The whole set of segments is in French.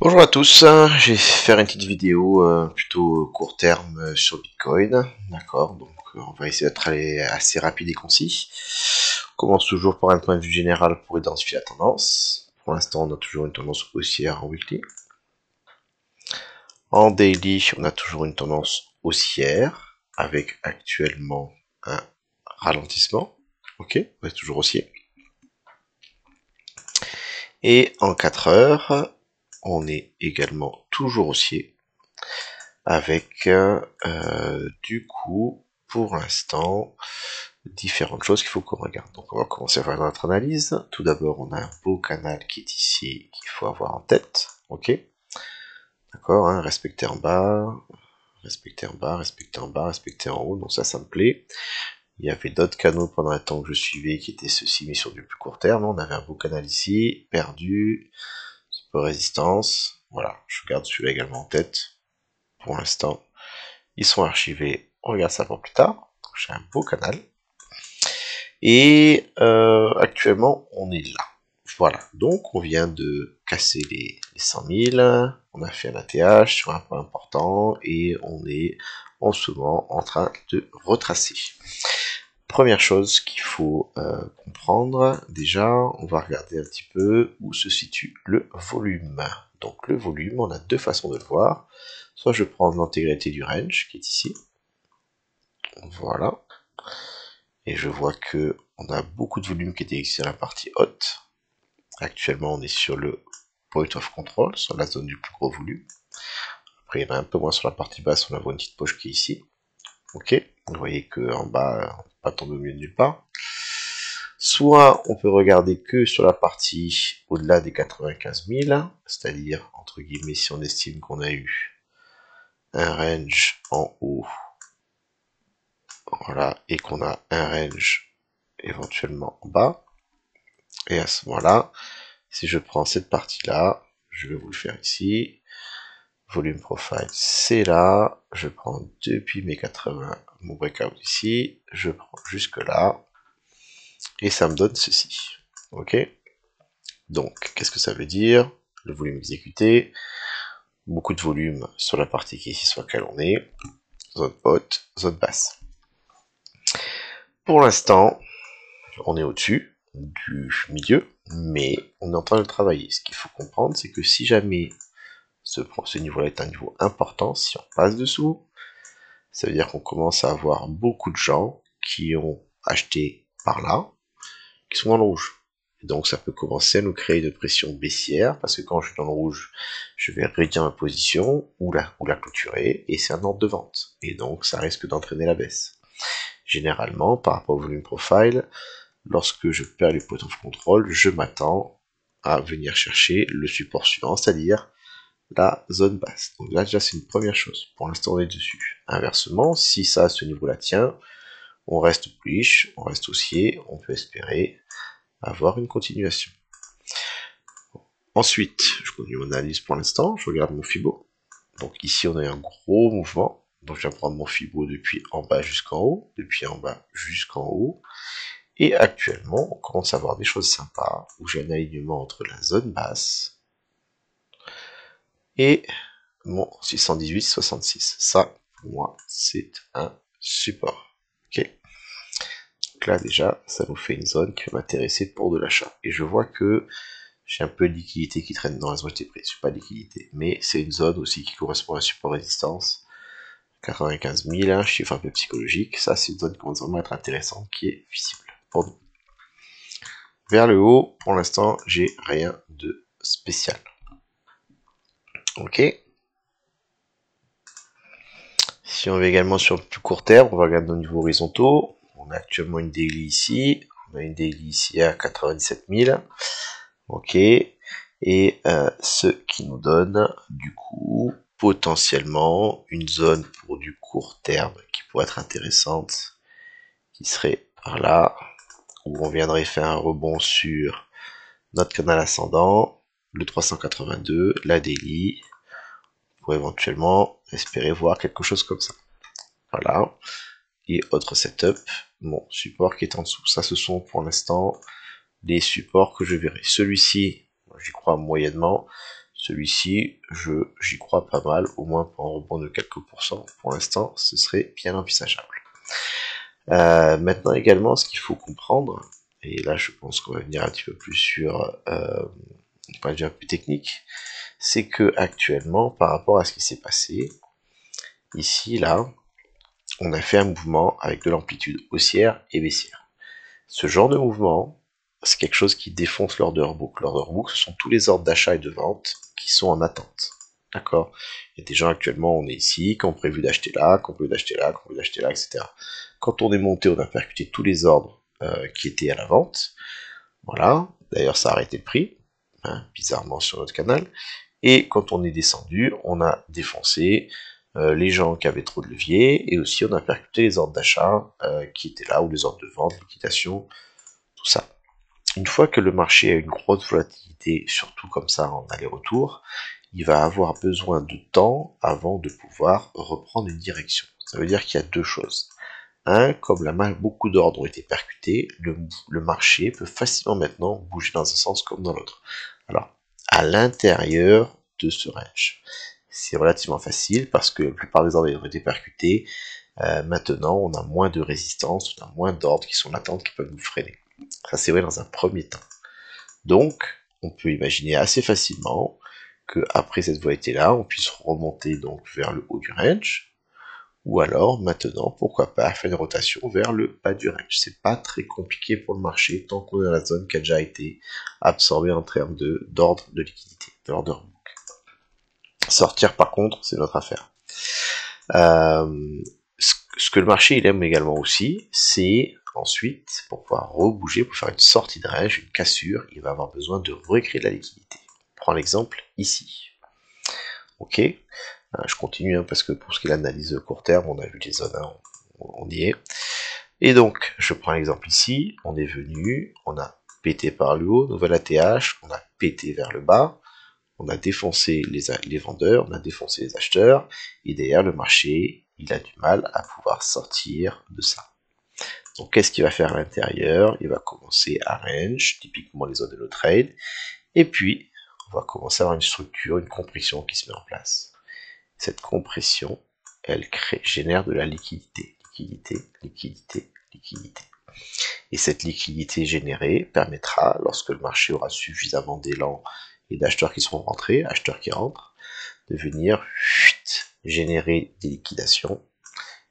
Bonjour à tous, je vais faire une petite vidéo plutôt court terme sur Bitcoin, d'accord, donc on va essayer d'être assez rapide et concis. On commence toujours par un point de vue général pour identifier la tendance. Pour l'instant on a toujours une tendance haussière en weekly. En daily on a toujours une tendance haussière, avec actuellement un ralentissement, ok, on est toujours haussier. Et en 4 heures, on est également toujours haussier, avec du coup, pour l'instant, différentes choses qu'il faut qu'on regarde. Donc on va commencer à faire notre analyse. Tout d'abord, on a un beau canal qui est ici, qu'il faut avoir en tête, ok. D'accord, hein, respecter en bas, respecter en bas, respecter en bas, respecter en haut, donc ça me plaît. Il y avait d'autres canaux pendant un temps que je suivais qui étaient ceux-ci, mais sur du plus court terme. On avait un beau canal ici, perdu, support résistance, voilà, je garde celui-là également en tête. Pour l'instant, ils sont archivés, on regarde ça pour plus tard. J'ai un beau canal. Et actuellement, on est là. Voilà, donc on vient de casser les 100 000, on a fait un ATH sur un point important, et on est en ce moment en train de retracer. Première chose qu'il faut comprendre, déjà, on va regarder un petit peu où se situe le volume. Donc le volume, on a deux façons de le voir. Soit je prends l'intégralité du range, qui est ici. Voilà. Et je vois que on a beaucoup de volume qui était ici sur la partie haute. Actuellement, on est sur le point of control, sur la zone du plus gros volume. Après, il y en a un peu moins sur la partie basse, on a une petite poche qui est ici. Ok, vous voyez qu'en bas, on ne peut pas tomber au milieu de nulle part. Soit on peut regarder que sur la partie au-delà des 95 000, c'est-à-dire, entre guillemets, si on estime qu'on a eu un range en haut, voilà, et qu'on a un range éventuellement en bas. Et à ce moment-là, si je prends cette partie-là, je vais vous le faire ici, volume profile, c'est là, je prends depuis mes 80, mon breakout ici, je prends jusque là, et ça me donne ceci, ok. Donc, qu'est-ce que ça veut dire? Le volume exécuté, beaucoup de volume sur la partie qui est ici sur laquelle on est, zone haute, zone basse. Pour l'instant, on est au-dessus du milieu, mais on est en train de travailler. Ce qu'il faut comprendre, c'est que si jamais ce niveau-là est un niveau important, si on passe dessous, ça veut dire qu'on commence à avoir beaucoup de gens qui ont acheté par là, qui sont dans le rouge. Et donc ça peut commencer à nous créer une pression baissière, parce que quand je suis dans le rouge, je vais réduire ma position, ou la clôturer, et c'est un ordre de vente. Et donc ça risque d'entraîner la baisse. Généralement, par rapport au volume profile, lorsque je perds les points of control, je m'attends à venir chercher le support suivant, c'est-à-dire la zone basse. Donc là déjà c'est une première chose, pour l'instant on est dessus. Inversement, si ça à ce niveau-là tient, on reste bullish, on reste haussier, on peut espérer avoir une continuation. Ensuite, je continue mon analyse pour l'instant, je regarde mon Fibo. Donc ici on a un gros mouvement, donc je viens prendre mon Fibo depuis en bas jusqu'en haut, depuis en bas jusqu'en haut, et actuellement on commence à voir des choses sympas, où j'ai un alignement entre la zone basse et mon 618,66. Ça, pour moi, c'est un support. Ok. Donc là, déjà, ça nous fait une zone qui va m'intéresser pour de l'achat. Et je vois que j'ai un peu de liquidité qui traîne dans la zone prise. Je suis pas de liquidité, mais c'est une zone aussi qui correspond à un support résistance. 95 000, un chiffre un peu psychologique. Ça, c'est une zone qui commence vraiment à être intéressante, qui est visible pour nous. Vers le haut, pour l'instant, j'ai rien de spécial. Ok. Si on va également sur le plus court terme, on va regarder nos niveaux horizontaux. On a actuellement une daily ici. On a une daily ici à 97 000. Ok. Et ce qui nous donne, du coup, potentiellement une zone pour du court terme qui pourrait être intéressante, qui serait par là, où on viendrait faire un rebond sur notre canal ascendant, le 382, la daily, pour éventuellement espérer voir quelque chose comme ça. Voilà. Et autre setup, mon support qui est en dessous. Ça, ce sont pour l'instant les supports que je verrai. Celui-ci, j'y crois moyennement. Celui-ci, j'y crois pas mal, au moins pour un rebond de quelques pourcents. Pour l'instant, ce serait bien envisageable. Maintenant également, ce qu'il faut comprendre, et là je pense qu'on va venir un petit peu plus sur un point de vue un peu technique, c'est que actuellement, par rapport à ce qui s'est passé, ici, là, on a fait un mouvement avec de l'amplitude haussière et baissière. Ce genre de mouvement, c'est quelque chose qui défonce l'order book. L'order book, ce sont tous les ordres d'achat et de vente qui sont en attente. D'accord? Il y a des gens actuellement, on est ici, qui ont prévu d'acheter là, qui ont prévu d'acheter là, qui ont prévu d'acheter là, etc. Quand on est monté, on a percuté tous les ordres qui étaient à la vente. Voilà. D'ailleurs, ça a arrêté le prix, hein, bizarrement sur notre canal. Et quand on est descendu, on a défoncé les gens qui avaient trop de levier, et aussi on a percuté les ordres d'achat qui étaient là, ou les ordres de vente, liquidation, tout ça. Une fois que le marché a une grosse volatilité, surtout comme ça en aller-retour, il va avoir besoin de temps avant de pouvoir reprendre une direction. Ça veut dire qu'il y a deux choses. Un, comme beaucoup d'ordres ont été percutés, le marché peut facilement maintenant bouger dans un sens comme dans l'autre. Alors, à l'intérieur de ce range, c'est relativement facile parce que la plupart des ordres ont été percutés. Maintenant, on a moins de résistance, on a moins d'ordres qui sont latents qui peuvent nous freiner. Ça, c'est vrai dans un premier temps. Donc, on peut imaginer assez facilement qu'après cette volatilité-là, on puisse remonter donc vers le haut du range, ou alors, maintenant, pourquoi pas faire une rotation vers le bas du range. C'est pas très compliqué pour le marché tant qu'on est dans la zone qui a déjà été absorbée en termes d'ordre de liquidité, de l'order book. Sortir, par contre, c'est notre affaire. Ce que le marché il aime également aussi, c'est ensuite, pour pouvoir rebouger, pour faire une sortie de range, une cassure, il va avoir besoin de recréer de la liquidité. On prend l'exemple ici. Ok, je continue hein, parce que pour ce qui est l'analyse court terme, on a vu les zones, hein, on y est. Et donc, je prends l'exemple ici, on est venu, on a pété par le haut, nouvelle ATH, on a pété vers le bas, on a défoncé les vendeurs, on a défoncé les acheteurs, et derrière le marché, il a du mal à pouvoir sortir de ça. Donc qu'est-ce qu'il va faire à l'intérieur? Il va commencer à range, typiquement les zones de no trade, et puis on va commencer à avoir une structure, une compression qui se met en place. Cette compression, elle génère de la liquidité, liquidité, liquidité, liquidité. Et cette liquidité générée permettra, lorsque le marché aura suffisamment d'élan et d'acheteurs qui seront rentrés, acheteurs qui rentrent, de venir générer des liquidations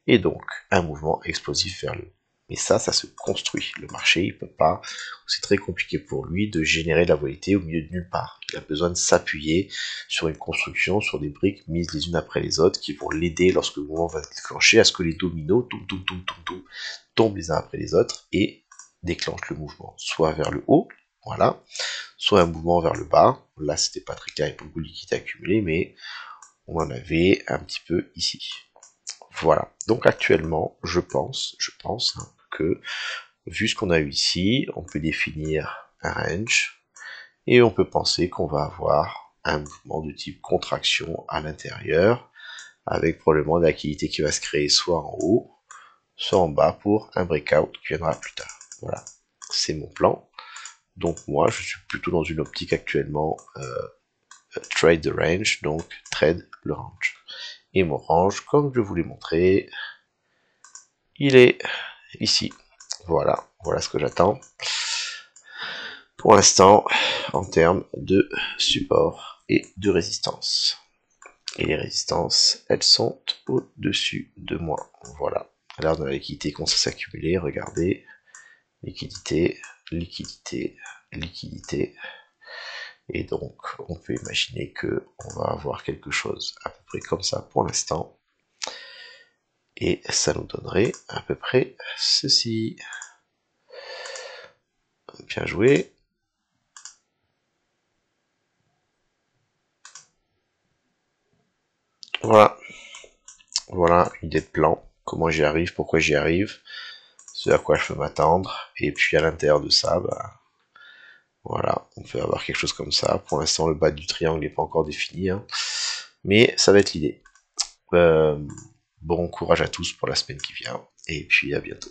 et donc un mouvement explosif vers le haut. Mais ça se construit. Le marché, il peut pas, c'est très compliqué pour lui de générer de la volatilité au milieu de nulle part. Il a besoin de s'appuyer sur une construction, sur des briques mises les unes après les autres qui vont l'aider lorsque le mouvement va se déclencher à ce que les dominos tombent les uns après les autres et déclenchent le mouvement, soit vers le haut, voilà, soit un mouvement vers le bas. Là, c'était pas très clair, il y a beaucoup de liquidité accumulée, mais on en avait un petit peu ici. Voilà. Donc actuellement, je pense hein, que vu ce qu'on a eu ici, on peut définir un range et on peut penser qu'on va avoir un mouvement de type contraction à l'intérieur avec probablement de l'activité qui va se créer soit en haut, soit en bas pour un breakout qui viendra plus tard. Voilà, c'est mon plan. Donc moi, je suis plutôt dans une optique actuellement trade the range, donc trade le range. Et mon range, comme je vous l'ai montré, il est ici. Voilà, voilà ce que j'attends pour l'instant en termes de support et de résistance. Et les résistances, elles sont au-dessus de moi. Voilà. Là, on a la liquidité qui commence à s'accumuler. Regardez. Liquidité, liquidité, liquidité. Et donc, on peut imaginer que on va avoir quelque chose à peu près comme ça pour l'instant. Et ça nous donnerait à peu près ceci. Bien joué. Voilà. Voilà une idée de plan. Comment j'y arrive, pourquoi j'y arrive, ce à quoi je peux m'attendre. Et puis à l'intérieur de ça, bah, voilà, on peut avoir quelque chose comme ça. Pour l'instant, le bas du triangle n'est pas encore défini. Hein. Mais ça va être l'idée. Bon courage à tous pour la semaine qui vient. Et puis à bientôt.